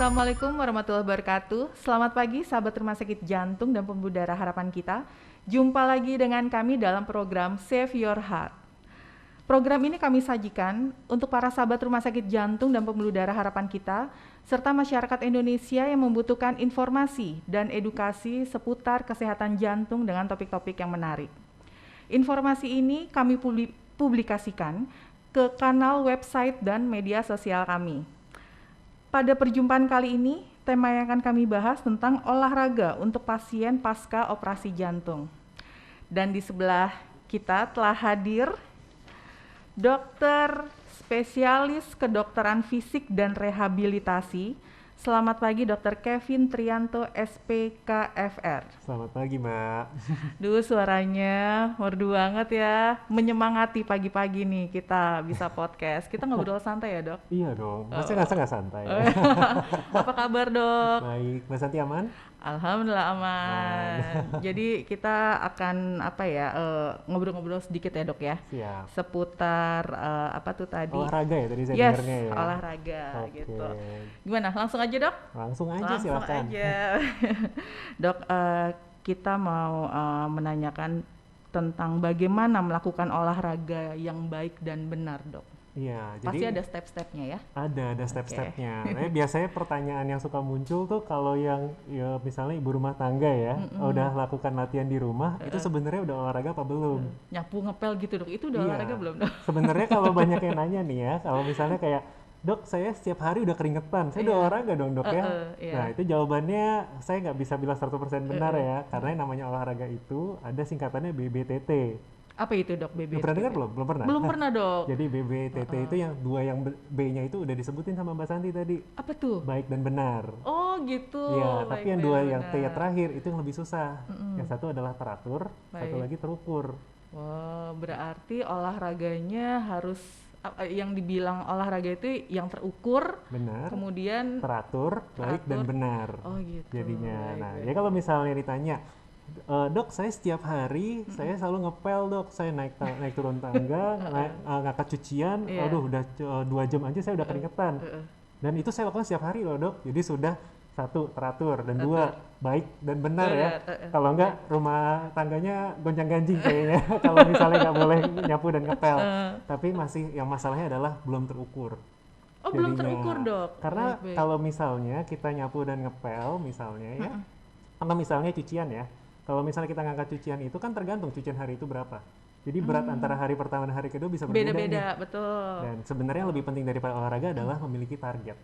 Assalamualaikum warahmatullahi wabarakatuh. Selamat pagi sahabat Rumah Sakit Jantung dan Pembuluh Darah Harapan Kita. Jumpa lagi dengan kami dalam program Save Your Heart. Program ini kami sajikan untuk para sahabat Rumah Sakit Jantung dan Pembuluh Darah Harapan Kita, serta masyarakat Indonesia yang membutuhkan informasi dan edukasi seputar kesehatan jantung dengan topik-topik yang menarik. Informasi ini kami publikasikan ke kanal website dan media sosial kami. Pada perjumpaan kali ini, tema yang akan kami bahas tentang olahraga untuk pasien pasca operasi jantung. Dan di sebelah kita telah hadir dokter spesialis kedokteran fisik dan rehabilitasi. Selamat pagi Dr. Kevin Trianto, SPKFR. Selamat pagi, Mbak. Duh, suaranya merdu banget ya. Menyemangati pagi-pagi nih kita bisa podcast. Kita ngobrol santai ya, Dok? Iya dong, masa nggak santai. Apa kabar, Dok? Baik, Mbak Santi aman? Alhamdulillah aman. Jadi kita akan ngobrol-ngobrol sedikit ya, Dok ya. Siap. Seputar apa tuh tadi? Olahraga ya tadi saya dengarnya ya. Olahraga Oke. gitu. Gimana? Langsung aja, Dok? Langsung aja Langsung silakan. aja. Dok, kita mau menanyakan tentang bagaimana melakukan olahraga yang baik dan benar, Dok. Iya, Pasti jadi ada step-stepnya ya? ada step-stepnya. Nah, biasanya pertanyaan yang suka muncul tuh kalau yang ya, misalnya ibu rumah tangga ya, udah lakukan latihan di rumah, itu sebenarnya udah olahraga apa belum? Nyapu ngepel gitu, Dok. Itu udah Iya. olahraga belum, Dok? Sebenarnya kalau banyak yang nanya nih ya, kalau misalnya kayak Dok, saya setiap hari udah keringetan, saya udah olahraga dong dok ya? Iya. Nah itu jawabannya saya nggak bisa bilang 100% benar ya, karena yang namanya olahraga itu ada singkatannya BBTT. Apa itu, Dok, BBT? Udah pernah dengar belum? Belum pernah? Belum pernah, Dok. Jadi BBTT itu yang dua yang B-nya itu udah disebutin sama Mbak Santi tadi, Apa tuh? baik dan benar. Oh gitu. Iya, Baik, tapi yang baik, dua benar. yang T terakhir itu yang lebih susah. Yang satu adalah teratur, satu Baik. lagi terukur. Wah, berarti olahraganya harus yang dibilang olahraga itu yang terukur, Benar. kemudian Teratur, baik dan Teratur. benar. Oh gitu. Jadinya. Baik, Nah, baik. ya kalau misalnya ditanya, dok saya setiap hari saya selalu ngepel dok, saya naik turun tangga, ngangkat cucian, Iya. aduh udah 2 jam aja saya udah keringetan. Dan itu saya lakukan setiap hari loh dok. Jadi sudah satu teratur dan dua baik dan benar ya. Kalau enggak rumah tangganya gonjang-ganjing kayaknya kalau misalnya nggak boleh nyapu dan ngepel. Tapi masih yang masalahnya adalah belum terukur. Oh, belum Jadinya. terukur, Dok. Karena Baik, baik. kalau misalnya kita nyapu dan ngepel misalnya ya, atau misalnya cucian ya, kalau misalnya kita ngangkat cucian itu kan tergantung cucian hari itu berapa. Jadi berat antara hari pertama dan hari kedua bisa berbeda nih. Beda-beda, betul. Dan sebenarnya yang lebih penting daripada olahraga adalah memiliki target.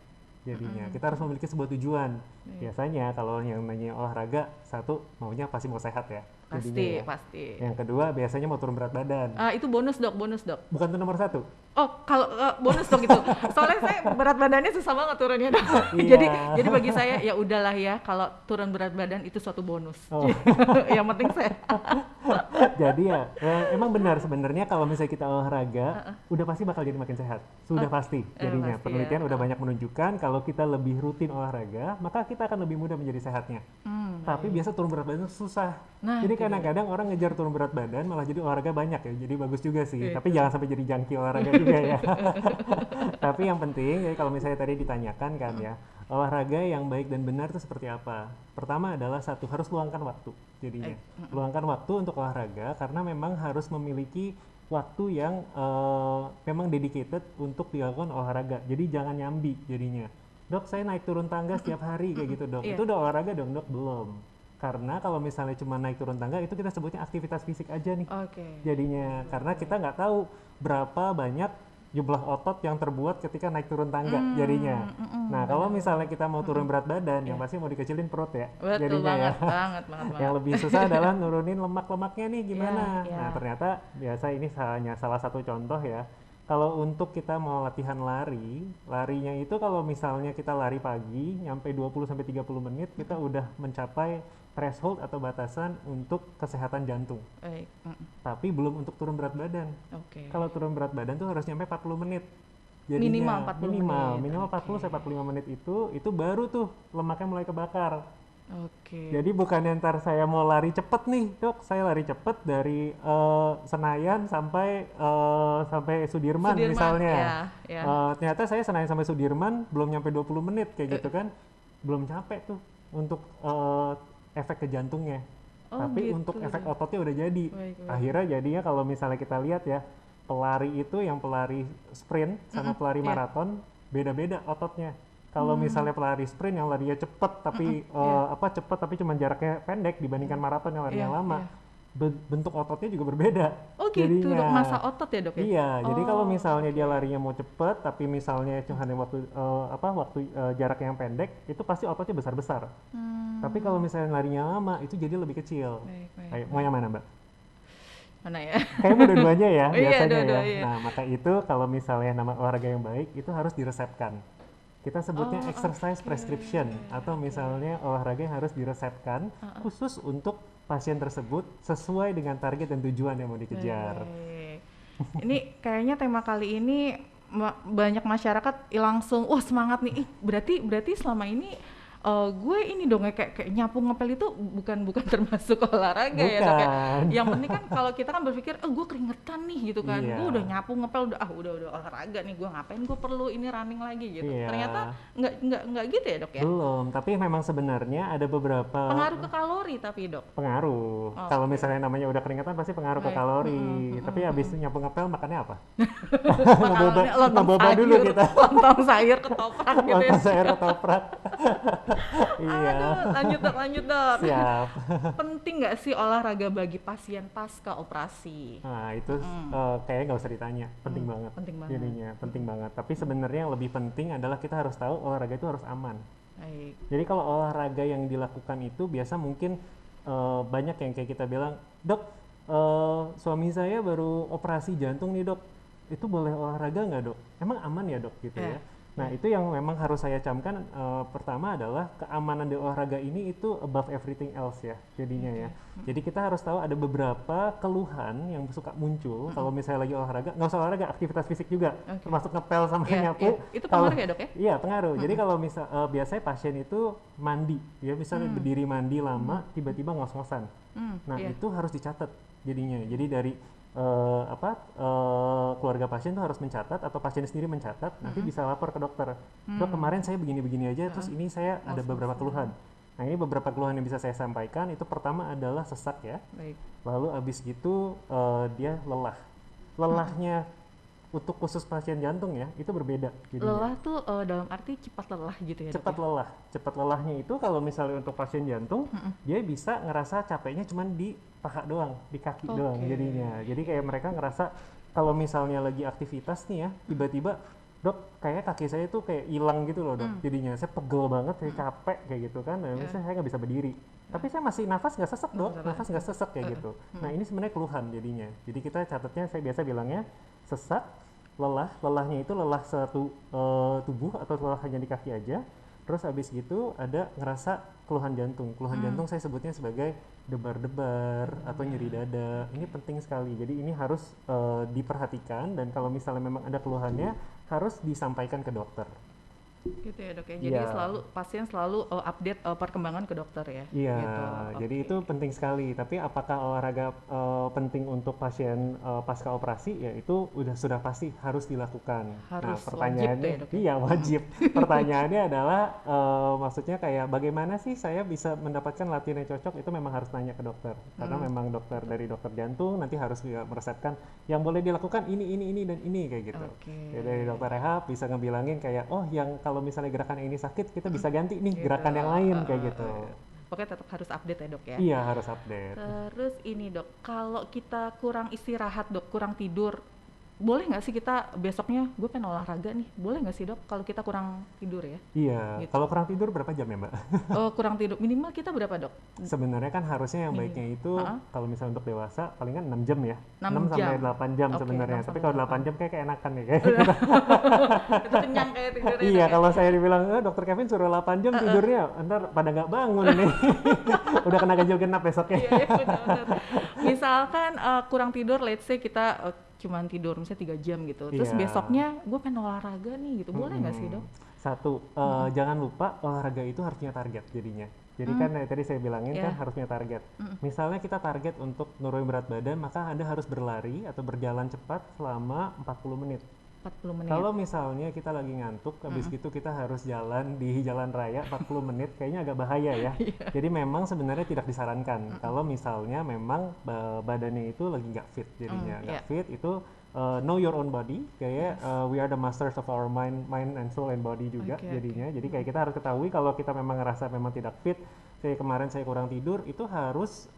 Jadinya kita harus memiliki sebuah tujuan. Biasanya kalau yang namanya olahraga, satu maunya pasti mau sehat ya. Jadinya ya. Pasti. Yang kedua biasanya mau turun berat badan. Itu bonus, Dok, bonus, Dok. Bukan itu nomor satu. Oh, kalau bonus dong gitu. Soalnya saya berat badannya susah banget turunnya, Dok. Iya. Jadi bagi saya ya udahlah ya, kalau turun berat badan itu suatu bonus. Oh. Yang penting saya. Jadi ya, emang benar sebenarnya kalau misalnya kita olahraga, udah pasti bakal jadi makin sehat. Sudah pasti. Jadinya pasti penelitian ya. udah banyak menunjukkan kalau kita lebih rutin olahraga, maka kita akan lebih mudah menjadi sehatnya. Tapi biasa turun berat badan itu susah. Nah, Jadi kadang-kadang orang ngejar turun berat badan malah jadi olahraga banyak ya. Jadi bagus juga sih. Tapi jangan sampai jadi jangki olahraga juga ya. Tapi yang penting, jadi kalau misalnya tadi ditanyakan kan ya, olahraga yang baik dan benar itu seperti apa? Pertama adalah satu, harus luangkan waktu jadinya. Luangkan waktu untuk olahraga karena memang harus memiliki waktu yang memang dedicated untuk dilakukan olahraga. Jadi jangan nyambi jadinya. Dok, saya naik turun tangga setiap hari kayak gitu dok. Iya. Itu udah olahraga dong dok? Belum. Karena kalau misalnya cuma naik turun tangga itu kita sebutnya aktivitas fisik aja nih. Oke. Jadinya karena kita nggak tahu berapa banyak jumlah otot yang terbuat ketika naik turun tangga jadinya. Nah kalau misalnya kita mau turun berat badan, yang pasti mau dikecilin perut ya. Betul jadinya ya. banget. Yang lebih susah adalah nurunin lemak-lemaknya nih gimana. Iya. Nah ternyata biasa ini hanya salah satu contoh ya. Kalau untuk kita mau latihan lari, larinya itu kalau misalnya kita lari pagi, nyampe 20-30 menit, kita udah mencapai threshold atau batasan untuk kesehatan jantung. Baik. Tapi belum untuk turun berat badan. Oke. Kalau turun berat badan tuh harus nyampe 40 menit. Minimal 40 menit. Minimal 40 sampai 45 menit itu baru tuh lemaknya mulai kebakar. Oke. Jadi bukan ntar saya mau lari cepet nih, dok, saya lari cepet dari Senayan sampai misalnya. Ya. Ternyata saya Senayan sampai Sudirman belum nyampe 20 menit kayak gitu kan. belum capek tuh untuk efek ke jantungnya. Oh Tapi gitu. untuk efek ototnya udah jadi. Baik, baik. Akhirnya jadinya kalau misalnya kita lihat ya, pelari itu yang pelari sprint sama pelari Iya. maraton beda-beda ototnya. Kalau Hmm. misalnya pelari sprint yang larinya cepet tapi Iya. cepet tapi cuma jaraknya pendek dibandingkan maraton yang Iya, larinya lama, iya. bentuk ototnya juga berbeda Oh gitu dok, jadinya. masa otot ya dok ya? Iya, jadi kalau Oh misalnya oke. dia larinya mau cepet tapi misalnya cuma hanya waktu jarak yang pendek, itu pasti ototnya besar-besar. Tapi kalau Hmm. misalnya larinya lama itu jadi lebih kecil. Baik, baik, Ayo, mau baik. yang mana, Mbak? Mana ya? Kayaknya mau dua-duanya ya, Oh iya, biasanya ya. dua-duanya. Nah, maka itu kalau misalnya nama olahraga yang baik itu harus diresepkan. Kita sebutnya Oh exercise oke, prescription atau oke. misalnya olahraga yang harus diresepkan khusus untuk pasien tersebut sesuai dengan target dan tujuan yang mau Baik, dikejar. baik. Ini kayaknya tema kali ini banyak masyarakat langsung, wah semangat nih. Ih, berarti berarti selama ini gue ini dong ya, kayak nyapu ngepel itu bukan bukan termasuk olahraga ya dok ya. Bukan. Yang penting kan kalau kita kan berpikir, oh gue keringetan nih gitu kan, gue udah Iya. nyapu ngepel udah olahraga nih, gue ngapain gue perlu ini running lagi gitu. Ternyata Iya. nggak gitu ya dok ya. Belum, tapi memang sebenarnya ada beberapa Pengaruh ke kalori tapi dok. pengaruh. Kalau Oke. misalnya namanya udah keringetan pasti pengaruh ke Baik. kalori. Tapi habis nyapu ngepel makannya apa? Ngeboba, Makanannya lontong ngeboba dulu sayur, kita. lontong sayur ketoprak gitu ya. Lontong sayur ketoprak. Iya. Aduh, lanjut dok. Siap. Penting nggak sih olahraga bagi pasien pasca operasi? Nah, itu kayaknya nggak usah ditanya. Penting banget. Penting banget. Jadinya penting banget. Tapi sebenarnya yang lebih penting adalah kita harus tahu olahraga itu harus aman. Baik. Jadi kalau olahraga yang dilakukan itu biasa mungkin banyak yang kayak kita bilang, dok, suami saya baru operasi jantung nih dok, itu boleh olahraga nggak dok? Emang aman ya dok gitu ya? Nah itu yang memang harus saya camkan, pertama adalah keamanan di olahraga ini itu above everything else ya jadinya ya. Jadi kita harus tahu ada beberapa keluhan yang suka muncul kalau misalnya lagi olahraga, nggak usah olahraga, aktivitas fisik juga, Oke. termasuk ngepel sama Iya, nyapu. iya. Itu pengaruh ya dok ya? Iya pengaruh. Jadi kalau misal biasanya pasien itu mandi, ya misalnya berdiri mandi lama, tiba-tiba ngos-ngosan. Nah Iya. itu harus dicatat jadinya. Jadi dari keluarga pasien tuh harus mencatat atau pasien sendiri mencatat, nanti bisa lapor ke dokter. Dok kemarin saya begini-begini aja, terus ini saya ada beberapa keluhan. Nah ini beberapa keluhan yang bisa saya sampaikan. Itu pertama adalah sesak ya. Baik. Lalu abis gitu dia lelah. Lelahnya untuk khusus pasien jantung ya itu berbeda jadinya. Lelah tuh dalam arti cepat lelah gitu ya dok Cepat ya? lelah. Cepat lelahnya itu kalau misalnya untuk pasien jantung, dia bisa ngerasa capeknya cuman di paha doang, di kaki doang Oke. jadinya. Jadi kayak mereka ngerasa kalau misalnya lagi aktivitas nih ya, tiba-tiba dok kayak kaki saya tuh kayak hilang gitu loh dok. Jadinya saya pegel banget, saya capek kayak gitu kan. Nah, misalnya saya nggak bisa berdiri. Tapi saya masih nafas nggak sesek dok, nafas nggak sesek kayak gitu. Nah ini sebenarnya keluhan jadinya. Jadi kita catatnya, saya biasa bilangnya sesak, lelah, lelahnya itu lelah satu tubuh atau lelah hanya di kaki aja. Terus habis gitu ada ngerasa keluhan jantung. Keluhan jantung saya sebutnya sebagai debar-debar atau nyeri dada. Ini penting sekali. Jadi ini harus diperhatikan dan kalau misalnya memang ada keluhannya harus disampaikan ke dokter. Gitu ya dok ya. Jadi Iya. selalu pasien selalu update perkembangan ke dokter ya. Iya, Gitu. jadi Oke. itu penting sekali. Tapi apakah olahraga penting untuk pasien pasca operasi? Ya itu sudah pasti harus dilakukan. Harus, Nah, wajib pertanyaannya, tuh ya, Dok, ya? iya wajib. Pertanyaannya adalah maksudnya kayak bagaimana sih saya bisa mendapatkan latihan yang cocok? Itu memang harus nanya ke dokter. Karena memang dokter dari dokter jantung nanti harus juga meresepkan yang boleh dilakukan ini dan ini kayak gitu. Oke. Ya, dari dokter rehab bisa ngebilangin kayak oh yang kalau misalnya gerakan yang ini sakit kita bisa ganti nih gerakan yang lain kayak gitu. Pokoknya tetap harus update ya dok ya. Iya harus update. Terus ini dok, kalau kita kurang istirahat dok, kurang tidur, boleh nggak sih kita besoknya gue pengen olahraga nih, boleh nggak sih dok kalau kita kurang tidur ya? Iya. Gitu. Kalau kurang tidur berapa jam ya mbak? Oh kurang tidur, minimal kita berapa dok? Sebenarnya kan harusnya yang baiknya itu kalau misalnya untuk dewasa palingan 6 jam ya. 6 sampai 8 jam Oke, sebenarnya. 6 Tapi sampai kalau 8 jam kayak enakan ya kayak. Itu kenyang kayak tidurnya. Iya, dok, ya? kalau saya dibilang dokter Kevin suruh 8 jam tidurnya, ntar pada nggak bangun nih. Udah kena ganjil genap besoknya. Iya, iya benar-benar. Misalkan kurang tidur, let's say kita cuman tidur misalnya 3 jam gitu. Terus Iya. besoknya gue pengen olahraga nih gitu. Boleh nggak sih, Dok? Satu, jangan lupa olahraga itu harus punya target jadinya. Jadi kan tadi saya bilangin kan harus punya target. Misalnya kita target untuk nurunin berat badan, maka Anda harus berlari atau berjalan cepat selama 40 menit. 40 menit. Kalau misalnya kita lagi ngantuk, habis gitu kita harus jalan di jalan raya 40 menit, kayaknya agak bahaya ya. Jadi memang sebenarnya tidak disarankan. Kalau misalnya memang badannya itu lagi nggak fit jadinya. Nggak fit itu know your own body, kayak we are the masters of our mind and soul and body juga jadinya. Jadi kayak kita harus ketahui kalau kita memang ngerasa memang tidak fit, kayak kemarin saya kurang tidur, itu harus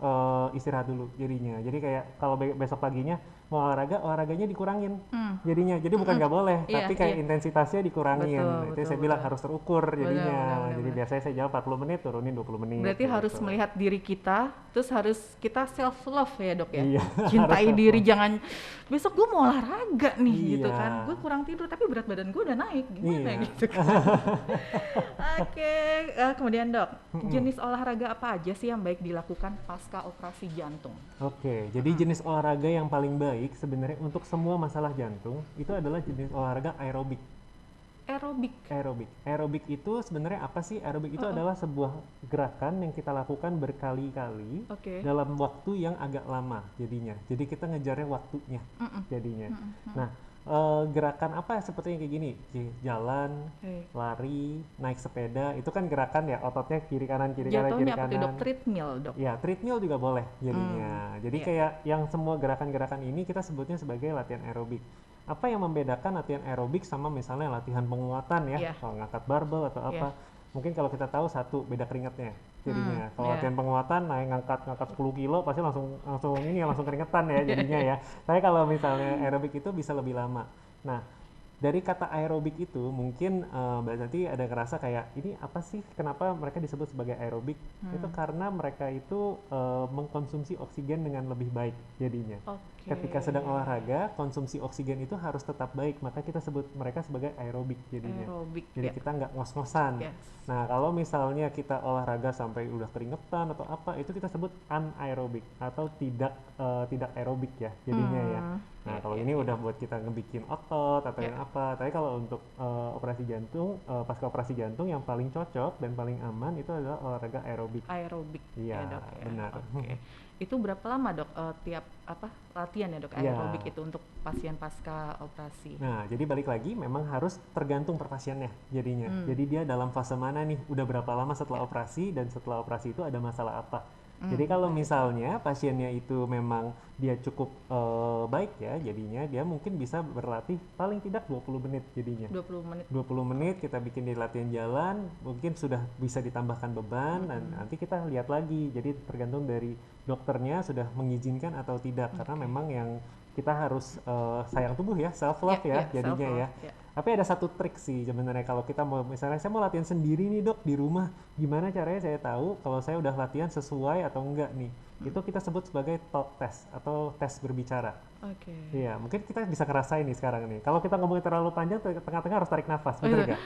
istirahat dulu jadinya. Jadi kayak kalau besok paginya mau olahraganya dikurangin jadinya. Jadi bukan nggak boleh, tapi kayak intensitasnya dikurangin. Itu saya bilang harus terukur jadinya. Jadi biasanya saya jalan 40 menit, turunin 20 menit. Berarti harus melihat diri kita, terus harus kita self love ya dok ya. Iya, cintai diri, jangan besok gue mau olahraga nih gitu kan. Gue kurang tidur tapi berat badan gue udah naik, gimana gitu kan. Oke, kemudian dok, jenis olahraga apa aja sih yang baik dilakukan pasca operasi jantung? Oke, jadi jenis olahraga yang paling baik sebenarnya untuk semua masalah jantung itu adalah jenis olahraga aerobik. Aerobik itu sebenarnya apa sih? Aerobik itu adalah sebuah gerakan yang kita lakukan berkali-kali dalam waktu yang agak lama jadinya. Jadi kita ngejarnya waktunya jadinya. Nah, gerakan apa seperti yang kayak gini? Jalan, lari, naik sepeda, itu kan gerakan ya, ototnya kiri kanan kiri kanan kiri kanan. Jatuhnya dok, treadmill dok? Ya, treadmill juga boleh jadinya. Jadi kayak yang semua gerakan-gerakan ini kita sebutnya sebagai latihan aerobik. Apa yang membedakan latihan aerobik sama misalnya latihan penguatan ya, kalau ngangkat barbel atau apa? Mungkin kalau kita tahu satu, beda keringatnya jadinya. Kalau latihan penguatan naik ngangkat 10 kilo pasti langsung keringetan ya jadinya ya. Tapi kalau misalnya aerobik itu bisa lebih lama. Nah, dari kata aerobik itu mungkin Mbak Santi ada ngerasa kayak ini apa sih, kenapa mereka disebut sebagai aerobik? Itu karena mereka itu mengkonsumsi oksigen dengan lebih baik jadinya. Ketika sedang olahraga, konsumsi oksigen itu harus tetap baik, maka kita sebut mereka sebagai aerobik jadinya. Jadi kita nggak ngos-ngosan. Nah, kalau misalnya kita olahraga sampai udah keringetan atau apa, itu kita sebut anaerobik atau tidak aerobik ya jadinya ya. Nah, kalau ini udah buat kita ngebikin otot atau yang apa. Tapi kalau untuk operasi jantung, pasca operasi jantung yang paling cocok dan paling aman itu adalah olahraga aerobik. Iya, dok ya. Benar. Itu berapa lama dok tiap latihan ya dok aerobik itu untuk pasien pasca operasi? Nah, jadi balik lagi memang harus tergantung per pasiennya jadinya. Jadi dia dalam fase mana nih, udah berapa lama setelah operasi, dan setelah operasi itu ada masalah apa. Jadi kalau misalnya pasiennya itu memang dia cukup baik ya, jadinya dia mungkin bisa berlatih paling tidak 20 menit jadinya. 20 menit kita bikin di latihan jalan, mungkin sudah bisa ditambahkan beban dan nanti kita lihat lagi. Jadi tergantung dari dokternya sudah mengizinkan atau tidak, karena memang yang kita harus sayang tubuh ya, self love ya jadinya ya. Tapi ada satu trik sih sebenarnya, kalau kita mau misalnya saya mau latihan sendiri nih dok di rumah, gimana caranya saya tahu kalau saya udah latihan sesuai atau enggak nih? Itu kita sebut sebagai talk test atau tes berbicara. Iya, mungkin kita bisa ngerasain nih sekarang nih. Kalau kita ngomongin terlalu panjang, tengah-tengah harus tarik nafas, betul nggak?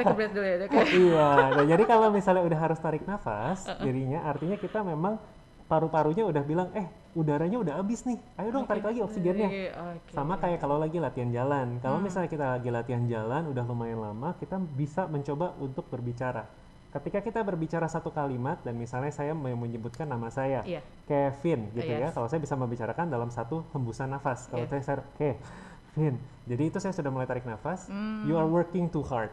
Take a breath dulu ya dok. Iya, nah, jadi kalau misalnya udah harus tarik nafas, jadinya artinya kita memang paru-parunya udah bilang, udaranya udah habis nih, ayo dong tarik lagi oksigennya. Sama kayak kalau lagi latihan jalan. Kalau misalnya kita lagi latihan jalan udah lumayan lama, kita bisa mencoba untuk berbicara. Ketika kita berbicara satu kalimat dan misalnya saya menyebutkan nama saya, Kevin gitu ya. Kalau saya bisa membicarakan dalam satu hembusan nafas. Kalau saya Kevin. Jadi itu saya sudah mulai tarik nafas. You are working too hard.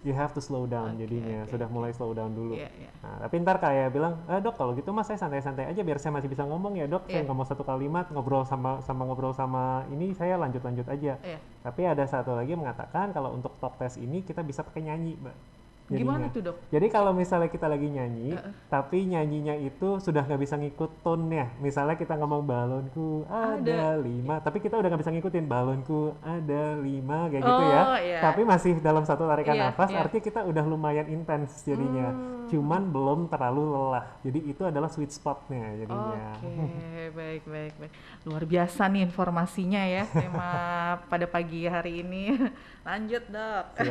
You have to slow down jadinya. Sudah mulai slow down dulu. Nah, tapi ntar kayak bilang, dok kalau gitu mas saya santai-santai aja biar saya masih bisa ngomong ya dok. Saya nggak mau satu kalimat ngobrol sama ini saya lanjut aja. Tapi ada satu lagi yang mengatakan kalau untuk talk test ini kita bisa pakai nyanyi, Mbak. Jadinya. Gimana tuh dok? Jadi kalau misalnya kita lagi nyanyi, tapi nyanyinya itu sudah nggak bisa ngikut tone-nya. Misalnya kita ngomong balonku ada 5, tapi kita udah nggak bisa ngikutin balonku ada 5 kayak gitu ya. Tapi masih dalam satu tarikan nafas, artinya kita udah lumayan intens jadinya. Cuman belum terlalu lelah. Jadi itu adalah sweet spot-nya jadinya. Baik. Luar biasa nih informasinya ya tema pada pagi hari ini. Lanjut dok.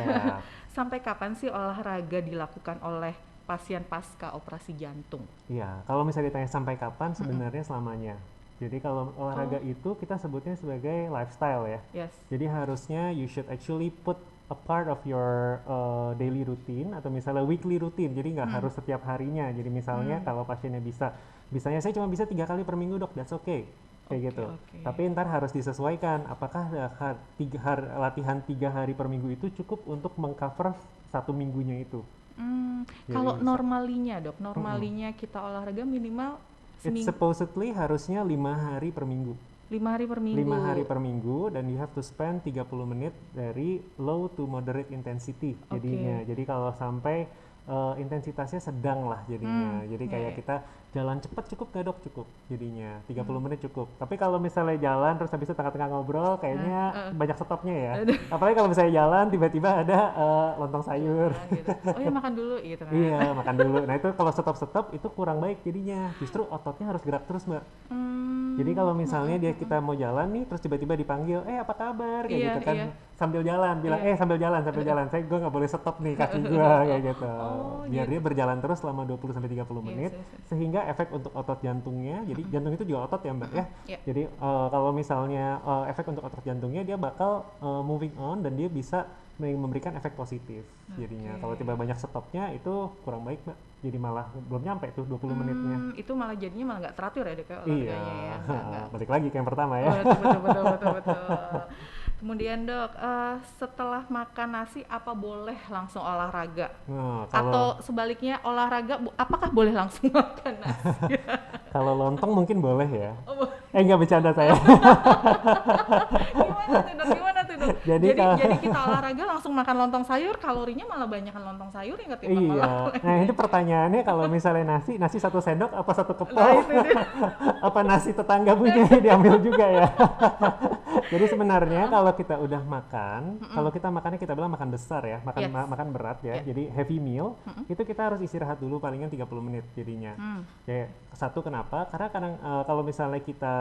Sampai kapan sih olahraga dilakukan oleh pasien pasca operasi jantung? Iya, kalau misalnya ditanya sampai kapan, sebenarnya selamanya. Jadi kalau olahraga itu kita sebutnya sebagai lifestyle ya. Jadi harusnya you should actually put a part of your daily routine atau misalnya weekly routine. Jadi nggak harus setiap harinya. Jadi misalnya kalau pasiennya bisanya saya cuma bisa 3 kali per minggu dok, that's okay. kayak Oke, gitu. oke. Tapi ntar harus disesuaikan, apakah latihan 3 hari per minggu itu cukup untuk mengcover 1 minggunya itu. Kalau Jadi normalinya dok, mm-mm. normalinya kita olahraga minimal It's seminggu, supposedly harusnya 5 hari per minggu. 5 hari per 5 hari minggu. per minggu dan you have to spend 30 menit dari low to moderate intensity jadinya. Oke. Jadi kalau sampai intensitasnya sedang lah jadinya. Jadi Ya, kayak ya. kita jalan cepat cukup gak dok? Cukup jadinya 30 Hmm. menit cukup. Tapi kalau misalnya jalan terus habis itu tengah-tengah ngobrol Nah, kayaknya banyak stopnya ya. aduh, Apalagi kalau misalnya jalan tiba-tiba ada lontong sayur. jalan gitu. Oh ya makan dulu gitu kan. Iya, makan dulu. Nah itu kalau stop-stop itu kurang baik jadinya. Justru ototnya harus gerak terus mbak. Jadi Hmm, kalau misalnya kita mau jalan nih, terus tiba-tiba dipanggil, apa kabar, kayak iya, gitu kan, iya, sambil jalan, bilang, iya. sambil jalan, gue nggak boleh stop nih kaki gue, kayak gitu. Oh Biar dia gitu. berjalan terus selama 20 sampai 30 Yes, menit, yes, yes. sehingga efek untuk otot jantungnya, jadi jantung itu juga otot ya mbak ya. Ya. Jadi kalau misalnya efek untuk otot jantungnya, dia bakal moving on dan dia bisa memberikan efek positif jadinya. Kalau tiba banyak stopnya itu kurang baik mbak. Jadi malah belum nyampe tuh 20 menitnya. Itu malah jadinya malah nggak teratur ya dok ya Iya, olahraganya ya, nggak. balik lagi ke yang pertama Oh, ya. betul, betul, betul, betul, betul. Kemudian dok, setelah makan nasi apa boleh langsung olahraga? Nah, Atau sebaliknya olahraga, apakah boleh langsung makan nasi? kalau lontong mungkin boleh ya. Oh, Nggak bercanda saya. gimana tuh dok? Gimana tuh dok? Jadi Jadi kita olahraga langsung makan lontong sayur, kalorinya malah banyakan lontong sayur yang ketimbang iya. Nah, olahraganya. itu pertanyaannya kalau misalnya nasi 1 sendok apa 1 kepal? Nah itu dia. Apa nasi tetangga punya diambil juga ya? Jadi sebenarnya kalau kita udah makan, kalau kita makannya kita bilang makan besar ya, Yes. makan berat ya. Ya. Jadi heavy meal, itu kita harus istirahat dulu palingan 30 menit jadinya. Kayak satu kenapa? Karena kadang kalau misalnya kita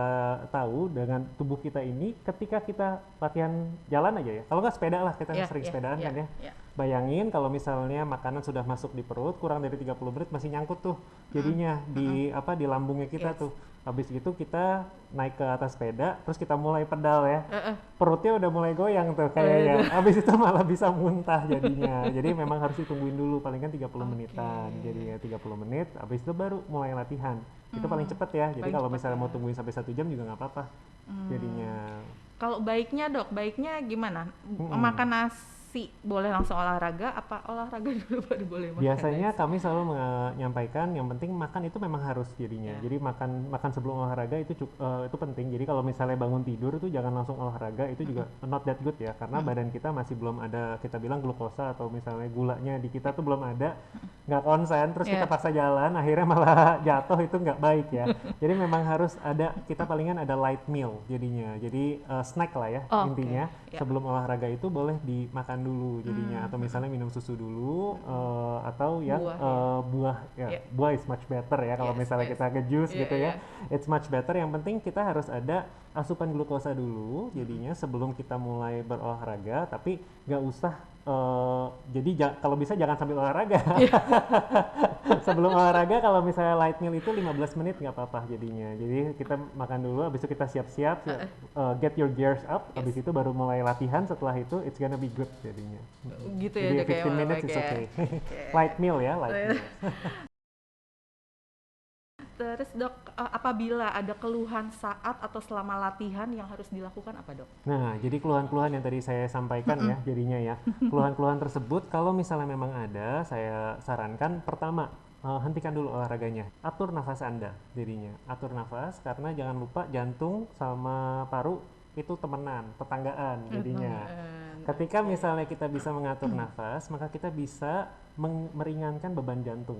tahu dengan tubuh kita ini ketika kita latihan jalan aja ya. Kalau nggak sepeda lah, kita Ya, sering ya, sepedaan ya, kan ya. ya. Bayangin kalau misalnya makanan sudah masuk di perut kurang dari 30 menit masih nyangkut tuh jadinya di lambungnya kita Yes. tuh. Habis itu kita naik ke atas sepeda, terus kita mulai pedal ya. Eh, Perutnya udah mulai goyang tuh kayaknya. Habis itu malah bisa muntah jadinya. Jadi memang harus ditungguin dulu paling kan 30 menitan. Jadi ya 30 menit, habis itu baru mulai latihan. Itu paling cepet ya. Jadi Paling kalau cepet misalnya ya. mau tungguin sampai 1 jam juga nggak apa-apa. Jadinya. Kalau baiknya dok, baiknya gimana? Mm-mm. Makan nasi boleh langsung olahraga, apa olahraga dulu baru boleh makan Biasanya nasi? kami selalu menyampaikan yang penting makan itu memang harus jadinya. Ya. Jadi makan makan sebelum olahraga itu penting. Jadi kalau misalnya bangun tidur itu jangan langsung olahraga itu juga not that good ya karena badan kita masih belum ada kita bilang glukosa atau misalnya gulanya di kita tuh belum ada, nggak konsen terus kita Ya. paksa jalan akhirnya malah jatuh itu nggak baik ya. Jadi memang harus ada kita palingan ada light meal jadinya. Jadi snack lah ya Oh, intinya. oke. Ya. Sebelum olahraga itu boleh dimakan dulu jadinya atau misalnya minum susu dulu atau yang Buah, ya. buah ya Ya. buah is much better ya kalau Yes, misalnya yes. kita ke jus Iya, gitu ya iya. it's much better yang penting kita harus ada asupan glukosa dulu jadinya sebelum kita mulai berolahraga tapi nggak usah jadi kalau bisa jangan sambil olahraga sebelum olahraga kalau misalnya light meal itu 15 menit nggak apa-apa jadinya jadi kita makan dulu habis itu kita siap-siap get your gears up habis itu baru mulai latihan setelah itu it's gonna be good jadinya Gitu ya jadi dok ya, 15 malah minutes baik is ya. okay Oke. light meal ya light meal Terus dok, apabila ada keluhan saat atau selama latihan yang harus dilakukan apa dok? Nah, jadi keluhan-keluhan yang tadi saya sampaikan ya, jadinya ya. Keluhan-keluhan tersebut kalau misalnya memang ada, saya sarankan pertama, hentikan dulu olahraganya. Atur nafas Anda jadinya. Atur nafas karena jangan lupa jantung sama paru itu temenan, tetanggaan jadinya. Ketika misalnya kita bisa mengatur nafas, maka kita bisa meringankan beban jantung.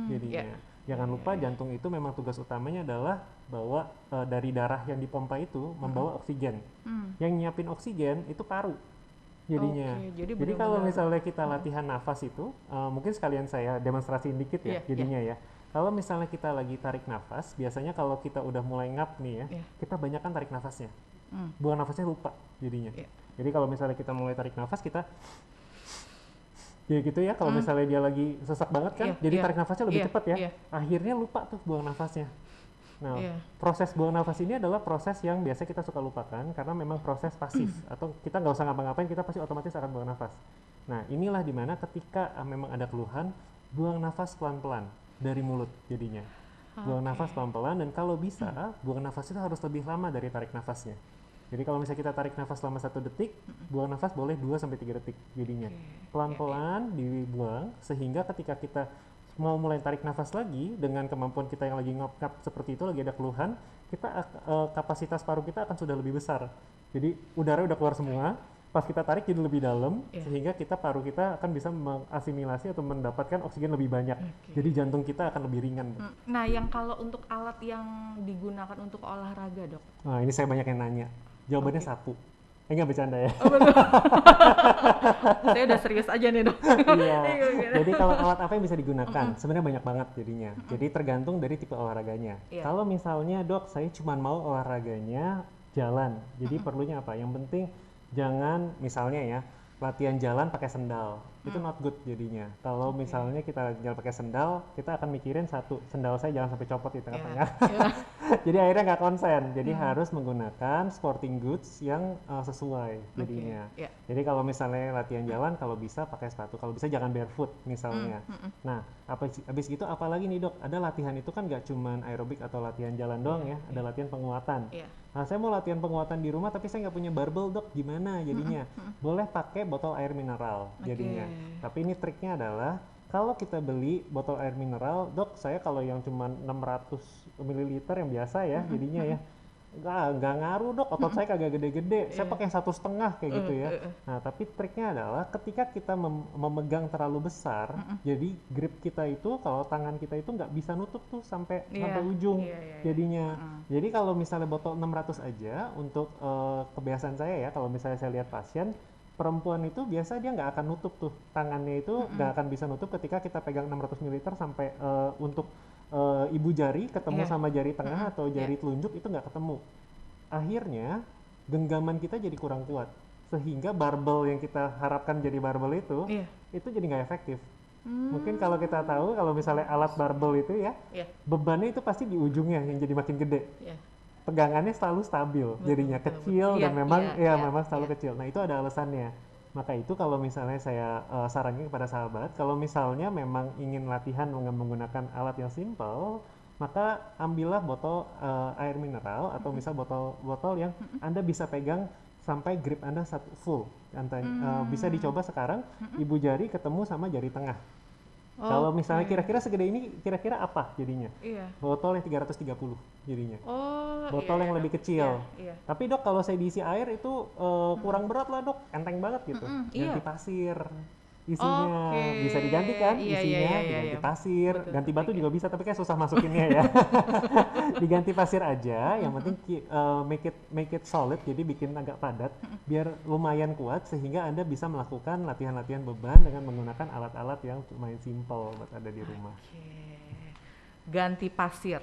Jadinya. Jangan lupa jantung itu memang tugas utamanya adalah bawa dari darah yang dipompa itu membawa oksigen. Yang nyiapin oksigen itu paru. Jadinya. Oke, jadi Jadi kalau benar-benar misalnya kita latihan nafas itu mungkin sekalian saya demonstrasiin dikit ya Iya, jadinya ya. Kalau misalnya kita lagi tarik nafas, biasanya kalau kita udah mulai ngap nih ya, Iya. kita banyakkan tarik nafasnya. Buang nafasnya lupa jadinya. Iya. Jadi kalau misalnya kita mulai tarik nafas kita ya gitu ya kalau misalnya dia lagi sesak banget kan Iya, jadi iya, tarik nafasnya lebih iya, cepat ya iya. akhirnya lupa tuh buang nafasnya. Nah Iya. proses buang nafas ini adalah proses yang biasa kita suka lupakan karena memang proses pasif atau kita nggak usah ngapa-ngapain kita pasti otomatis akan buang nafas. Nah inilah dimana ketika memang ada keluhan buang nafas pelan-pelan dari mulut jadinya. Buang nafas pelan-pelan, dan kalau bisa buang nafas itu harus lebih lama dari tarik nafasnya. Jadi kalau misalnya kita tarik nafas selama 1 detik, buang nafas boleh 2 sampai 3 detik jadinya. Pelan-pelan dibuang, sehingga ketika kita mau mulai tarik nafas lagi dengan kemampuan kita yang lagi ngap-ngap seperti itu, lagi ada keluhan, kita kapasitas paru kita akan sudah lebih besar. Jadi udara udah keluar semua, pas kita tarik jadi lebih dalam, sehingga paru kita akan bisa mengasimilasi atau mendapatkan oksigen lebih banyak. Jadi jantung kita akan lebih ringan. Nah, yang kalau untuk alat yang digunakan untuk olahraga, Dok? Nah, ini saya banyak yang nanya. Jawabannya sapu. Enggak, bercanda ya. Oh, betul. Saya udah serius aja nih, Dok. Iya. Jadi kalau alat apa yang bisa digunakan? Sebenarnya banyak banget jadinya. Jadi tergantung dari tipe olahraganya. Kalau misalnya, Dok, saya cuma mau olahraganya jalan. Jadi perlunya apa? Yang penting jangan misalnya ya latihan jalan pakai sendal. Itu not good jadinya. Kalau misalnya kita jalan pakai sendal, kita akan mikirin satu, sendal saya jangan sampai copot di tengah-tengah. Jadi akhirnya nggak konsen. Jadi harus menggunakan sporting goods yang sesuai jadinya. Jadi kalau misalnya latihan jalan, kalau bisa pakai sepatu. Kalau bisa jangan barefoot misalnya. Nah, habis gitu apalagi nih, Dok? Ada latihan itu kan nggak cuman aerobik atau latihan jalan doang ya. Ada latihan penguatan. Nah, saya mau latihan penguatan di rumah tapi saya nggak punya barbel, Dok. Gimana jadinya? Boleh pakai botol air mineral jadinya. Tapi ini triknya adalah kalau kita beli botol air mineral, Dok, saya kalau yang cuma 600 ml yang biasa ya jadinya ya, nggak ngaruh, Dok, otot saya kagak gede-gede, saya pakai 1,5 kayak gitu ya. Nah, tapi triknya adalah ketika kita memegang terlalu besar, jadi grip kita itu, kalau tangan kita itu nggak bisa nutup tuh sampai ujung jadinya. Jadi kalau misalnya botol 600 aja, untuk kebiasaan saya ya, kalau misalnya saya lihat pasien perempuan itu biasa dia nggak akan nutup tuh tangannya, itu nggak akan bisa nutup ketika kita pegang 600 ml sampai untuk ibu jari ketemu sama jari tengah atau jari telunjuk itu nggak ketemu. Akhirnya genggaman kita jadi kurang kuat, sehingga barbel yang kita harapkan jadi barbel itu jadi nggak efektif. Mungkin kalau kita tahu kalau misalnya alat barbel itu ya, bebannya itu pasti di ujungnya yang jadi makin gede. Pegangannya selalu stabil, jadinya kecil dan memang memang selalu kecil. Nah, itu ada alasannya. Maka itu kalau misalnya saya sarankan kepada sahabat, kalau misalnya memang ingin latihan menggunakan alat yang simple, maka ambillah botol air mineral atau misal botol yang Anda bisa pegang sampai grip Anda full. Bisa dicoba sekarang, ibu jari ketemu sama jari tengah. Kalau misalnya kira-kira segede ini, kira-kira apa jadinya? Botol yang 330 jadinya. Botol yang lebih kecil. Tapi, Dok, kalau saya diisi air itu kurang berat lah, Dok. Enteng banget gitu. Ganti pasir isinya. Bisa diganti kan isinya, diganti pasir. Ganti batu juga bisa, tapi kayak susah masukinnya ya. Diganti pasir aja, yang penting make it solid, jadi bikin agak padat biar lumayan kuat, sehingga Anda bisa melakukan latihan-latihan beban dengan menggunakan alat-alat yang lumayan simple buat ada di rumah. Ganti pasir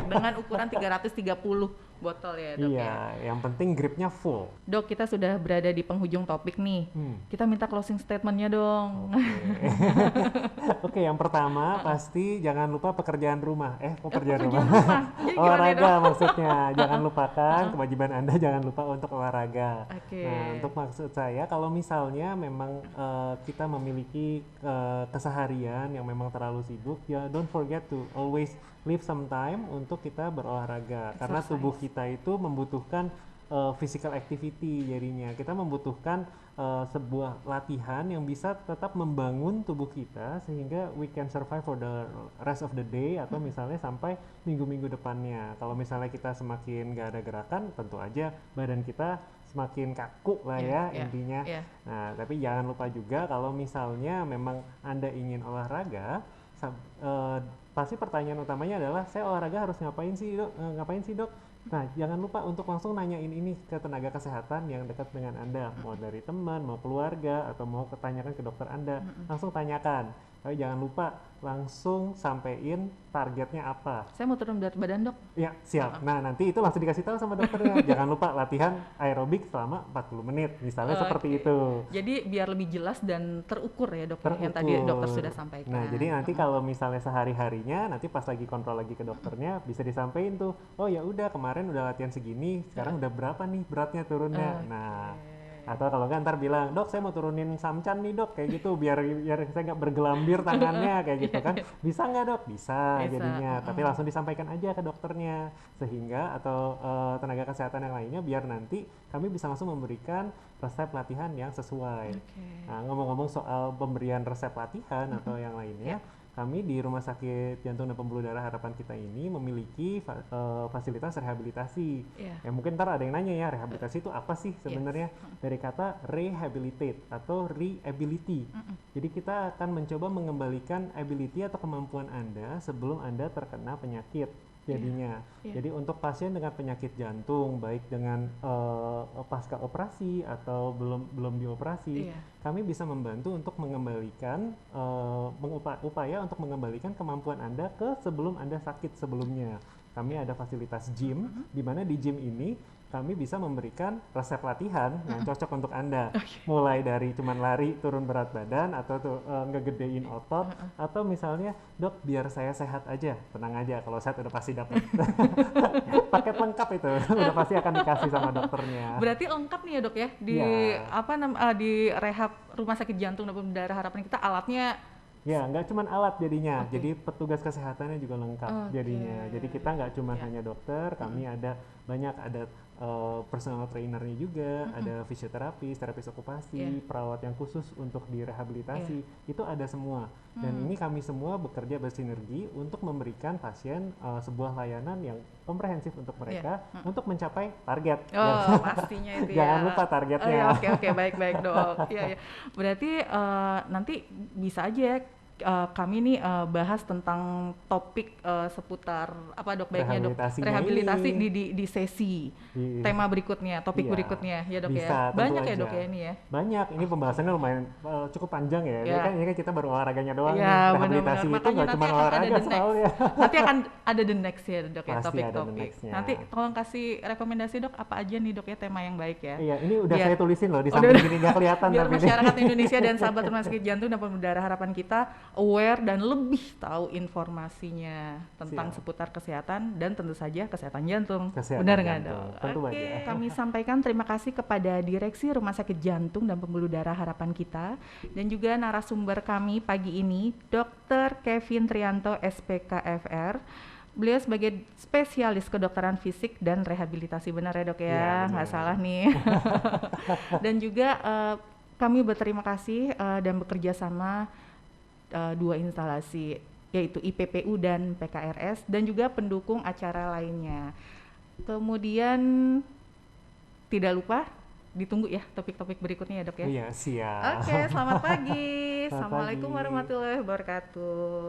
dengan ukuran 330 botol ya, Dok. Yang penting gripnya full. Dok, kita sudah berada di penghujung topik nih. Kita minta closing statementnya dong. Oke, yang pertama pasti jangan lupa pekerjaan rumah. Pekerjaan rumah. Jadi olahraga maksudnya. Jangan lupakan kewajiban Anda, jangan lupa untuk olahraga. Nah, untuk maksud saya, kalau misalnya memang kita memiliki keseharian yang memang terlalu sibuk, ya don't forget to always leave some time untuk kita berolahraga. Karena tubuh kita itu membutuhkan physical activity, jadinya kita membutuhkan sebuah latihan yang bisa tetap membangun tubuh kita sehingga we can survive for the rest of the day, atau misalnya sampai minggu-minggu depannya. Kalau misalnya kita semakin gak ada gerakan, tentu aja badan kita semakin kaku lah ya intinya. Nah, tapi jangan lupa juga kalau misalnya memang Anda ingin olahraga, pasti pertanyaan utamanya adalah, saya olahraga harus ngapain sih, Dok? Nah, jangan lupa untuk langsung nanyain ini ke tenaga kesehatan yang dekat dengan Anda, mau dari teman, mau keluarga, atau mau tanyakan ke dokter Anda, langsung tanyakan. Tapi jangan lupa langsung sampein targetnya apa. Saya mau turun berat badan, Dok. Ya, siap. Nah, nanti itu langsung dikasih tahu sama dokternya. Jangan lupa latihan aerobik selama 40 menit, misalnya seperti itu. Jadi biar lebih jelas dan terukur ya, Dok, yang tadi dokter sudah sampaikan. Nah, jadi nanti kalau misalnya sehari-harinya, nanti pas lagi kontrol lagi ke dokternya, bisa disampaikan tuh, oh ya udah kemarin udah latihan segini, sekarang udah berapa nih beratnya turunnya. Nah, Atau kalau nggak ntar bilang, dok saya mau turunin samcan nih dok, kayak gitu biar biar saya nggak bergelambir tangannya kayak gitu kan. Bisa nggak dok? Bisa Bisa. jadinya, tapi langsung disampaikan aja ke dokternya sehingga atau tenaga kesehatan yang lainnya biar nanti kami bisa langsung memberikan resep latihan yang sesuai. Oke. Nah, ngomong-ngomong soal pemberian resep latihan atau yang lainnya, kami di Rumah Sakit Jantung dan Pembuluh Darah Harapan Kita ini memiliki fasilitas rehabilitasi. Iya. Ya mungkin ntar ada yang nanya ya, rehabilitasi itu apa sih sebenarnya? Dari kata rehabilitate atau reability. Jadi kita akan mencoba mengembalikan ability atau kemampuan Anda sebelum Anda terkena penyakit jadinya. Iya. Jadi untuk pasien dengan penyakit jantung, baik dengan pasca operasi atau belum dioperasi, Iya. kami bisa membantu untuk mengembalikan upaya untuk mengembalikan kemampuan Anda ke sebelum Anda sakit sebelumnya. Kami ada fasilitas gym, di mana di gym ini kami bisa memberikan resep latihan yang cocok untuk Anda. Mulai dari cuman lari, turun berat badan, atau ngegedein otot, atau misalnya, dok biar saya sehat aja, tenang aja, kalau sehat udah pasti dapat. Paket lengkap itu, udah pasti akan dikasih sama dokternya. Berarti lengkap nih ya dok ya di Iya. di rehab Rumah Sakit Jantung dan Pembuluh Darah Harapan Kita, alatnya. Ya, nggak cuma alat jadinya, Oke. jadi petugas kesehatannya juga lengkap Oke. jadinya. Jadi kita nggak cuma Ya. hanya dokter, kami ada banyak, ada personal trainernya juga, ada fisioterapis, terapis okupasi, Iya. perawat yang khusus untuk direhabilitasi, itu ada semua. Dan ini kami semua bekerja bersinergi untuk memberikan pasien sebuah layanan yang komprehensif untuk mereka untuk mencapai target. Oh, pastinya itu ya. Jangan lupa targetnya. Oh, ya, oke, baik dok. Iya, ya. Berarti nanti bisa aja ya, kami nih bahas tentang topik seputar apa dok baiknya dok, Rehabilitasinya rehabilitasi ini. di sesi Di- tema berikutnya, topik Iya, berikutnya ya dok bisa, ya. tentu Banyak ya aja. dok ya ini ya. Banyak, ini pembahasannya lumayan cukup panjang ya. Ya. Ini kan kita baru olahraganya doang nih. Iya, benar-benar. Rehabilitasi itu Makanya nggak nanti cuma akan ada olahraga the next. soalnya. Nanti akan ada the next ya dok ya, Pasti ada the topik-topik. next-nya. Nanti tolong kasih rekomendasi dok, apa aja nih dok ya tema yang baik ya. Iya, ini udah Biar- saya tulisin loh di Udah- samping gini nggak kelihatan Biar tapi ini. masyarakat Indonesia dan sahabat Rumah Sakit Jantung dan Pembuluh Darah Harapan Kita aware dan lebih tahu informasinya tentang Siap. seputar kesehatan dan tentu saja kesehatan jantung. Kesehatan Benar nggak jantung, dok? tentu Oke, aja. kami sampaikan terima kasih kepada Direksi Rumah Sakit Jantung dan Pembuluh Darah Harapan Kita dan juga narasumber kami pagi ini, Dr. Kevin Trianto, SPKFR. Beliau sebagai spesialis kedokteran fisik dan rehabilitasi, benar ya dok Iya, ya, nggak benar. salah nih. Dan juga kami berterima kasih dan bekerja sama dua instalasi, yaitu IPPU dan PKRS, dan juga pendukung acara lainnya. Kemudian tidak lupa ditunggu ya topik-topik berikutnya ya dok ya. Iya, siap. Oke, selamat pagi. Selamat Assalamualaikum pagi. warahmatullahi wabarakatuh.